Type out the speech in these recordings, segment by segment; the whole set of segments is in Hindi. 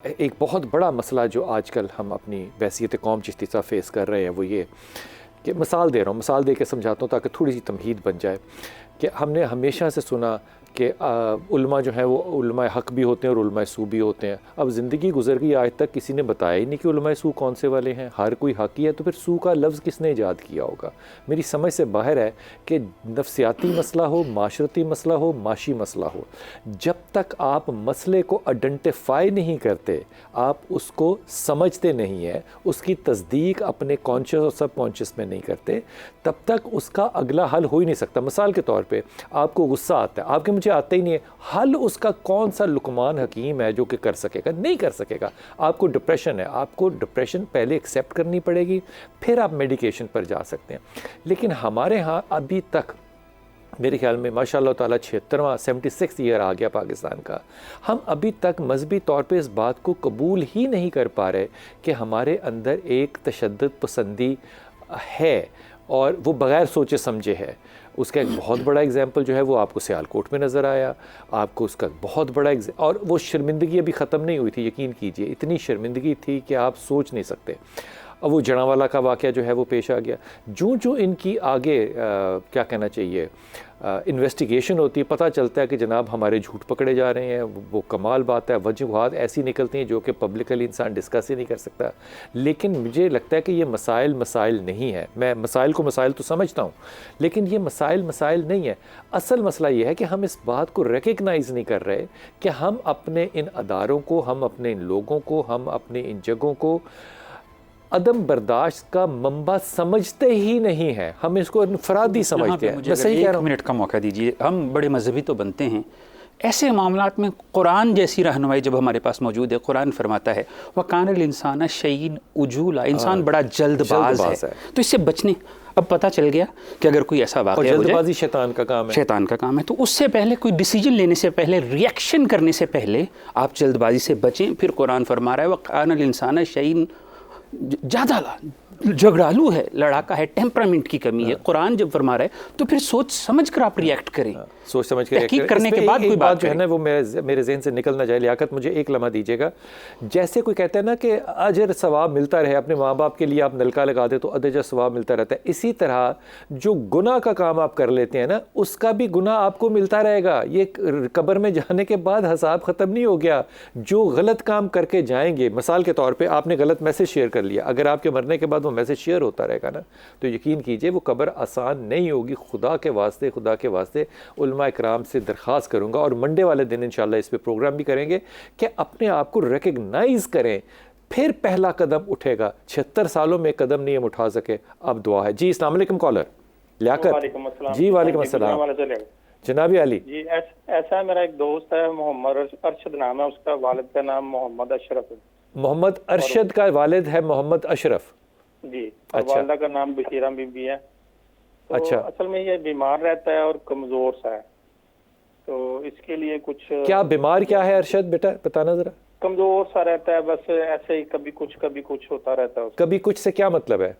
एक बहुत बड़ा मसला जो आजकल हम अपनी बैसियत कौम चिश्ती साहब फेस कर रहे हैं वो ये कि मिसाल दे रहा हूँ, मिसाल दे के समझाता हूँ ताकि थोड़ी सी तमहीद बन जाए कि हमने हमेशा से सुना कि उलमा जो है वो उलमा हक़ भी होते हैं और उलमा सू भी होते हैं। अब ज़िंदगी गुजर गई, आज तक किसी ने बताया ही नहीं कि उलमा सू कौन से वाले हैं। हर कोई हक़ ही है, तो फिर सू का लफ्ज़ किसने ईजाद किया होगा? मेरी समझ से बाहर है कि नफ्सियाती मसला हो, माशरती मसला हो, माशी मसला हो, जब तक आप मसले को आइडेंटिफाई नहीं करते, आप उसको समझते नहीं है, उसकी तस्दीक अपने कॉन्शियस और सब कॉन्शियस में नहीं करते, तब तक उसका अगला हल हो ही नहीं सकता। मिसाल के तौर पे आपको गुस्सा आता है, आपके मुझे आता ही नहीं है, हल उसका कौन सा लुकमान हकीम है जो कि कर सकेगा? नहीं कर सकेगा। आपको डिप्रेशन है, आपको डिप्रेशन पहले एक्सेप्ट करनी पड़ेगी, फिर आप मेडिकेशन पर जा सकते हैं। लेकिन हमारे यहाँ अभी तक मेरे ख्याल में माशाअल्लाह ताला 76वां ईयर आ गया पाकिस्तान का, हम अभी तक मजहबी तौर पे इस बात को कबूल ही नहीं कर पा रहे कि हमारे अंदर एक तशद्दुद पसंदी है और वो बग़ैर सोचे समझे है। उसका एक बहुत बड़ा एग्जाम्पल जो है वो आपको सियालकोट में नज़र आया, आपको उसका बहुत बड़ा और वो शर्मिंदगी अभी ख़त्म नहीं हुई थी, यकीन कीजिए, इतनी शर्मिंदगी थी कि आप सोच नहीं सकते। अब वो जड़ावाला का वाक़या जो है वो पेश आ गया। जो इनकी आगे क्या कहना चाहिए इन्वेस्टिगेशन होती है, पता चलता है कि जनाब हमारे झूठ पकड़े जा रहे हैं। वो कमाल बात है, वजूहात ऐसी निकलती हैं जो कि पब्लिकली इंसान डिस्कस ही नहीं कर सकता। लेकिन मुझे लगता है कि ये मसाइल नहीं है। मैं मसाइल को मसाइल तो समझता हूँ, लेकिन ये मसाइल नहीं है। असल मसला ये है कि हम इस बात को रिकग्नाइज़ नहीं कर रहे कि हम अपने इन अदारों को, हम अपने इन लोगों को, हम अपने इन जगहों को अदम बर्दाश्त का मंबा समझते ही नहीं है। हम इसको इनफरादी समझते हैं। मुझे सही कह रहा हूँ, मिनट का मौका दीजिए। हम बड़े मजहबी तो बनते हैं, ऐसे मामलात में कुरान जैसी रहनुमाई जब हमारे पास मौजूद है, कुरान फरमाता है वकानल इंसान शयीन उजूला, इंसान बड़ा जल्दबाज है। तो इससे बचने, अब पता चल गया कि अगर कोई ऐसा वाक़या हो जाए, जल्दबाजी शैतान का काम है, तो उससे पहले कोई डिसीजन लेने से पहले, रिएक्शन करने से पहले आप जल्दबाजी से बचें। फिर कुरान फरमा रहा है वकानल इंसान शयीन, ज़्यादा झगड़ालू है, लड़ाका है, टेम्परामेंट की कमी है। कुरान जब फरमा रहा है तो फिर सोच समझ कर आप रिएक्ट करें, सोच समझ कर तहकीक करने के बाद कोई बात जो है ना वो मेरे जहन से निकल ना जाए। लियाकत, मुझे एक लम्हा दीजिएगा। जैसे कोई कहता है ना कि अजर सवाब मिलता रहे, अपने माँ बाप के लिए आप नलका लगा दे तो अजर सवाब मिलता रहता है, इसी तरह जो गुनाह का काम आप कर लेते हैं ना, उसका भी गुनाह आपको मिलता रहेगा। ये कब्र में जाने के बाद हिसाब ख़त्म नहीं हो गया। जो गलत काम करके जाएंगे, मिसाल के तौर पर आपने गलत मैसेज शेयर कर लिया, अगर आपके मरने के बाद वो मैसेज शेयर होता रहेगा ना, तो यकीन कीजिए वो कब्र आसान नहीं होगी। खुदा के वास्ते उलमा इकराम से दरख्वास्त करूँगा, और मंडे वाले दिन इंशाल्लाह इस पे प्रोग्राम भी करेंगे कि अपने आप को रिकग्नाइज करें, फिर पहला कदम उठेगा। 76 सालों में कदम नहीं हम उठा सके, अब दुआ है। जी अस्सलाम वालेकुम कॉलर लियाकत जी। वालेकुम अस्सलाम जनाबी अली जी। ऐसा मेरा एक दोस्त है, मोहम्मद अरशद नाम है उसका, वालिद का नाम मोहम्मद अशरफ है। मोहम्मद अरशद का वालिद है मोहम्मद अशरफ जी, और वालिदा का नाम बशीरा बीबी है। तो अच्छा, असल में ये बीमार रहता है और कमजोर सा है, तो इसके लिए कुछ क्या बीमार क्या है अरशद बेटा, बताना जरा। कमजोर सा रहता है, बस ऐसे ही कभी कुछ होता रहता है। कभी कुछ से क्या मतलब है?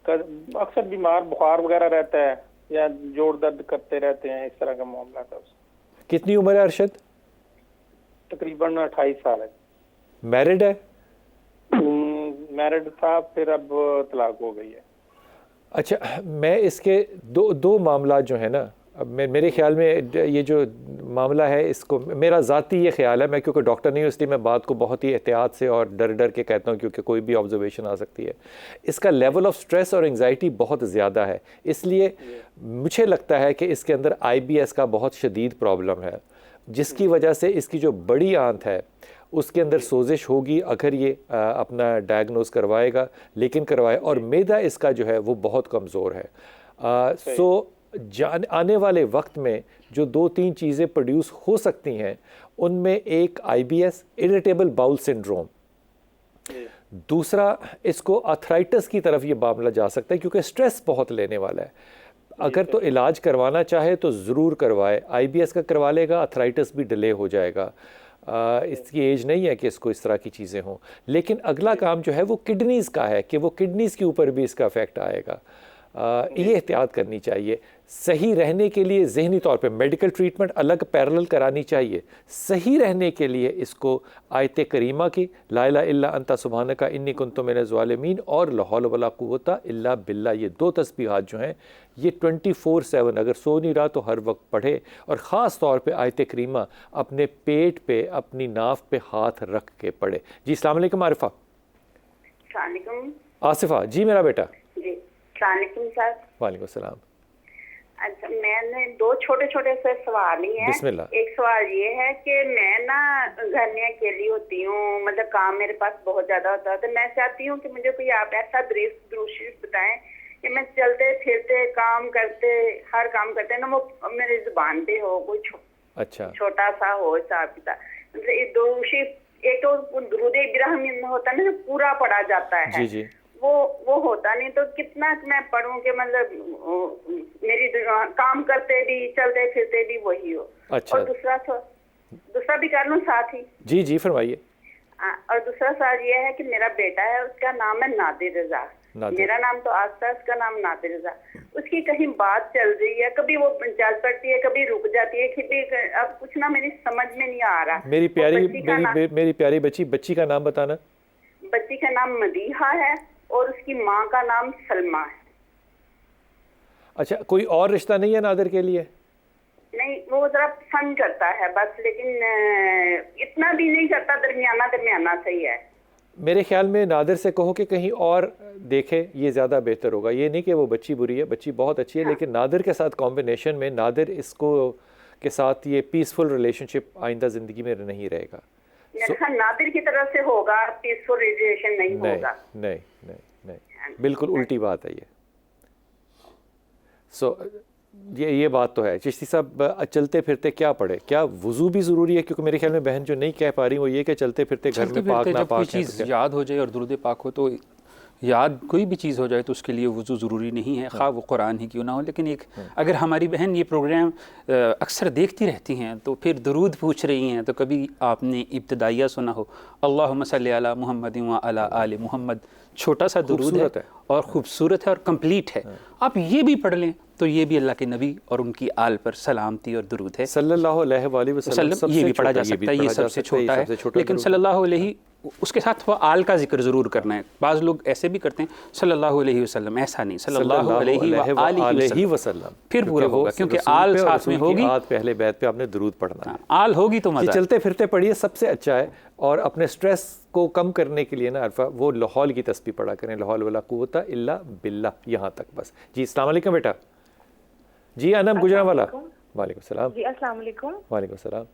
अक्सर बीमार, बुखार वगैरह रहता है या जोड़ दर्द करते रहते हैं, इस तरह का मामला था उसका। कितनी उम्र है अरशद? तकरीबन 28 साल है। मैरिड है? मैरिड था, फिर अब तलाक हो गई है। अच्छा, मैं इसके दो मामला जो है ना, अब मेरे ख्याल में ये जो मामला है, इसको मेरा ज़ाती ये ख्याल है, मैं क्योंकि डॉक्टर नहीं हूँ इसलिए मैं बात को बहुत ही एहतियात से और डर के कहता हूँ, क्योंकि कोई भी ऑब्जर्वेशन आ सकती है। इसका लेवल ऑफ स्ट्रेस और एंग्जाइटी बहुत ज़्यादा है, इसलिए मुझे लगता है कि इसके अंदर IBS का बहुत शदीद प्रॉब्लम है, जिसकी वजह से इसकी जो बड़ी आंत है उसके अंदर सोजिश होगी अगर ये अपना डायग्नोज करवाएगा, लेकिन करवाए। और मैदा इसका जो है वो बहुत कमज़ोर है। आने वाले वक्त में जो 2-3 चीज़ें प्रोड्यूस हो सकती हैं, उनमें एक IBS, इरिटेबल बाउल सिंड्रोम, दूसरा इसको आर्थराइटिस की तरफ ये मामला जा सकता है, क्योंकि स्ट्रेस बहुत लेने वाला है। अगर तो इलाज करवाना चाहे तो ज़रूर करवाए। IBS का करवा लेगा, आर्थराइटिस भी डिले हो जाएगा। इसकी एज नहीं है कि इसको इस तरह की चीज़ें हों। लेकिन अगला काम जो है वो किडनीज़ का है कि वो किडनीज़ के ऊपर भी इसका इफ़ेक्ट आएगा। ये एहतियात करनी चाहिए। सही रहने के लिए ज़हनी तौर पे मेडिकल ट्रीटमेंट अलग पैरेलल करानी चाहिए। सही रहने के लिए इसको आयत करीमा की ला इलाहा इल्ला अंता सुब्हानका इन्नी कुन्तु मिनज़ ज़ालिमीन और ला हौला वला कुव्वता इल्ला बिल्लाह, ये 2 तस्बीहात जो हैं ये 24/7 अगर सो नहीं रहा तो हर वक्त पढ़े, और ख़ास तौर पे आयत करीमा अपने पेट पे अपनी नाफ पे हाथ रख के पढ़े। जी अस्सलाम वालेकुम आरिफा। आसिफा जी मेरा बेटा। जी सलाम सर। वालेकुम सलाम। अच्छा, मैंने 2 छोटे छोटे से सवाल ही हैं। बिस्मिल्लाह। एक सवाल ये है कि मैं ना घर में अकेली होती हूँ, मतलब काम मेरे पास बहुत ज्यादा होता है, तो मैं चाहती हूँ कि मुझे कोई आप ऐसा दृश्य बताएं कि मैं चलते फिरते काम करते हर काम करते ना वो मेरी जुबान पे हो, कोई अच्छा छोटा सा हो हिसाब किताब, मतलब एक तो दुरूद इब्राहिम होता है ना पूरा पढ़ा जाता है। जी जी। वो होता नहीं, तो कितना मैं पढ़ूं कि मतलब मेरी काम करते भी चलते फिरते भी वही हो। अच्छा। और दूसरा भी कर लूं साथ ही। जी जी फरमाइए। और दूसरा सवाल ये है कि मेरा बेटा है, उसका नाम है नादिर रजा। मेरा नाम तो आस्था, उसका नाम नादिर रजा। उसकी कहीं बात चल रही है, कभी वो चल पड़ती है, कभी रुक जाती है, कभी अब कुछ ना मेरी समझ में नहीं आ रहा। मेरी प्यारी बच्ची का नाम बताना। बच्ची का नाम मदीहा है और उसकी माँ का नाम सलमा है। अच्छा, कोई और रिश्ता नहीं है नादिर के लिए? नहीं, वो जरा पसंद करता है बस, लेकिन इतना भी नहीं करता, दरमियाना सही है। मेरे ख्याल में नादिर से कहो कि कहीं और देखे, ये ज़्यादा बेहतर होगा। ये नहीं कि वो बच्ची बुरी है, बच्ची बहुत अच्छी है, लेकिन नादिर के साथ कॉम्बिनेशन में नादिर इसको के साथ ये पीसफुल रिलेशनशिप आइंदा ज़िंदगी में नहीं रहेगा। नादिर की तरफ से होगा, पीसफुल रिलेशन नहीं होगा। नहीं, बिल्कुल उल्टी बात है ये। ये बात तो है। चिश्ती साहब, चलते फिरते क्या पढ़े? क्या वुज़ू भी ज़रूरी है? क्योंकि मेरे ख्याल में बहन जो नहीं कह पा रही वो ये कि चलते फिरते घर में पाक ना पाक चीज़ याद हो जाए और दुरूद पाक हो, तो याद कोई भी चीज़ हो जाए तो उसके लिए वुज़ू ज़रूरी नहीं है, खा वो कुरान ही क्यों ना हो। लेकिन एक अगर हमारी बहन ये प्रोग्राम अक्सर देखती रहती हैं तो फिर दुरूद पूछ रही हैं, तो कभी आपने इब्तदाइया सुना हो, अल्लाहुम्मा सल्ली अला मुहम्मद व अला आले मुहम्मद, छोटा सा दुरूद है और ख़ूबसूरत है और कंप्लीट है। आप ये भी पढ़ लें तो ये भी अल्लाह के नबी और उनकी आल पर सलामती और दुरूद है सल्लल्लाहु अलैहि वसल्लम। ये भी पढ़ा जा सकता है, ये सबसे छोटा है, लेकिन सल्लल्लाहु अलैहि उसके साथ वो आल का जिक्र ज़रूर करना है। बाज़ लोग ऐसे भी करते हैं सल्लल्लाहु अलैहि वसल्लम, ऐसा नहीं, सल्लल्लाहु अलैहि वसल्लम फिर पूरा होगा, क्योंकि आल साथ में होगी। पहले बैत पे आपने दुरूद पढ़ना है, आल होगी तो मज़ा। चलते फिरते पढ़िए, सबसे अच्छा है। और अपने स्ट्रेस को कम करने के लिए ना अरफा, वो लाहौल की तस्बीह पढ़ा करें, ला हौला वला कुव्वता इल्ला बिल्लाह, यहाँ तक बस। जी अस्सलाम वालेकुम बेटा। जी अनम गुजरांवाला। वालेकुम सलाम। जी अस्सलाम वालेकुम। वालेकुम सलाम।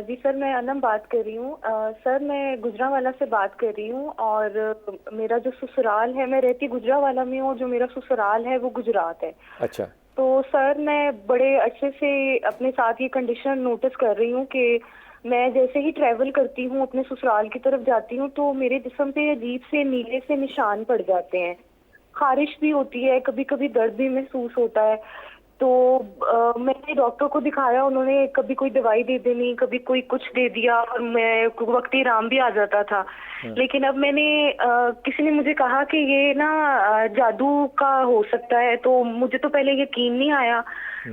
जी सर, मैं अनम बात कर रही हूँ। सर मैं गुजरांवाला से बात कर रही हूँ, और मेरा जो ससुराल है, मैं रहती गुजरांवाला में हूँ, और जो मेरा ससुराल है वो गुजरात है। अच्छा। तो सर मैं बड़े अच्छे से अपने साथ ये कंडीशन नोटिस कर रही हूँ कि मैं जैसे ही ट्रैवल करती हूँ, अपने ससुराल की तरफ जाती हूँ, तो मेरे जिस्म पे अजीब से नीले से निशान पड़ जाते हैं। खारिश भी होती है, कभी कभी दर्द भी महसूस होता है। तो मैंने डॉक्टर को दिखाया, उन्होंने कभी कोई दवाई दे देनी, कभी कोई कुछ दे दिया, और मैं वक्ती आराम भी आ जाता था। लेकिन अब मैंने किसी ने मुझे कहा कि ये ना जादू का हो सकता है, तो मुझे तो पहले यकीन नहीं आया।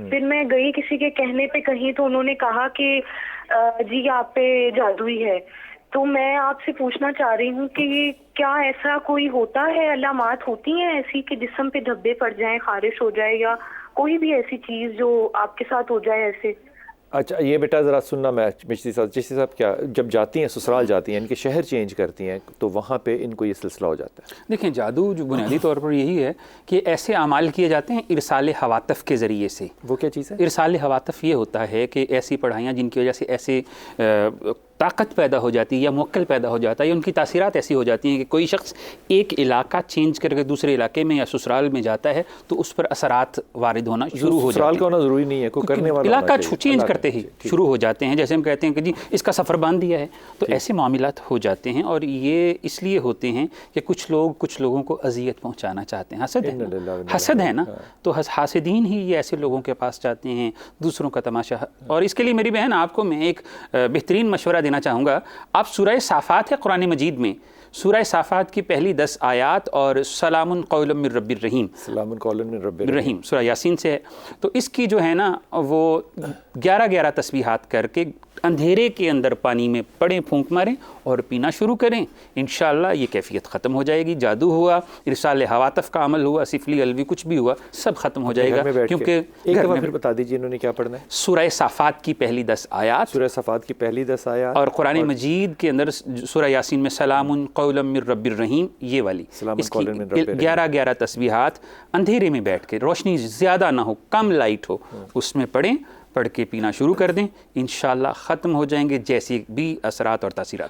फिर मैं गई किसी के कहने पे कहीं, तो उन्होंने कहा कि जी आप पे जादू ही है। तो मैं आपसे पूछना चाह रही हूँ कि क्या ऐसा कोई होता है, अलामात होती हैं ऐसी कि जिस्म पे धब्बे पड़ जाएं, खारिश हो जाए, या कोई भी ऐसी चीज़ जो आपके साथ हो जाए ऐसे? अच्छा ये बेटा ज़रा सुनना, मैं चिश्ती साहब क्या जब जाती हैं ससुराल जाती हैं, इनके शहर चेंज करती हैं, तो वहाँ पे इनको ये सिलसिला हो जाता है? देखें, जादू जो बुनियादी तौर पर यही है कि ऐसे अमाल किए जाते हैं इरसाल हवातफ़ के ज़रिए से। वो क्या चीज़ है? इरसाल हवातफ़ ये होता है कि ऐसी पढ़ाइयाँ जिनकी वजह से ऐसे ताकत पैदा हो जाती है या मुवक्किल पैदा हो जाता है, या उनकी तासीरात ऐसी हो जाती हैं कि कोई शख्स एक इलाका चेंज करके दूसरे इलाके में या ससुराल में जाता है तो उस पर असरात वारिद होना शुरू हो जाते हैं। का होना ज़रूरी नहीं है, कोई करने वाला इलाका चेंज करते ही शुरू हो जाते हैं। जैसे हम कहते हैं कि जी इसका सफ़र बांध दिया है, तो ऐसे मामलात हो जाते हैं। और ये इसलिए होते हैं कि कुछ लोगों को अजियत पहुँचाना चाहते हैं। हसद है ना, तो हासिदीन ही ये ऐसे लोगों के पास जाते हैं, दूसरों का तमाशा। और इसके लिए मेरी बहन आपको मैं एक बेहतरीन मशवरा देना चाहूँगा, आप सूरह साफ़ात है कुरान मजीद में, सूरह साफ़ात की पहली 10 आयात और सलामुन कौलम मिर रब्बिर रहीम, सलामुन कौलन मिन रब्बिर रहीम सूरह यासीन से है। तो इसकी जो है ना वो 11-11 तस्बीहात करके अंधेरे के अंदर पानी में पड़ें, फूंक मारें और पीना शुरू करें। इंशाअल्लाह ये कैफियत ख़त्म हो जाएगी। जादू हुआ, इरसाल हवातफ़ का अमल हुआ, सिफली अलवी कुछ भी हुआ, सब ख़त्म हो जाएगा। क्योंकि एक दफ़ा फिर बता दीजिए इन्होंने क्या पढ़ना है। सूरह साफ़ात की पहली 10 आयात, सूरह सफ़ात की पहली 10 आयात और कुरान मजीद के अंदर सूरह यासीन में सलामुन कौलम मिर रब्बिर रहीम, ये वाली इसकी 11-11 तस्बीहात अंधेरे में बैठ के, रोशनी ज़्यादा ना हो, कम लाइट हो, उसमें पढ़ें, पढ़ के पीना शुरू कर दें। इंशाअल्लाह ख़त्म हो जाएंगे जैसे भी असरात और तासीरात हो।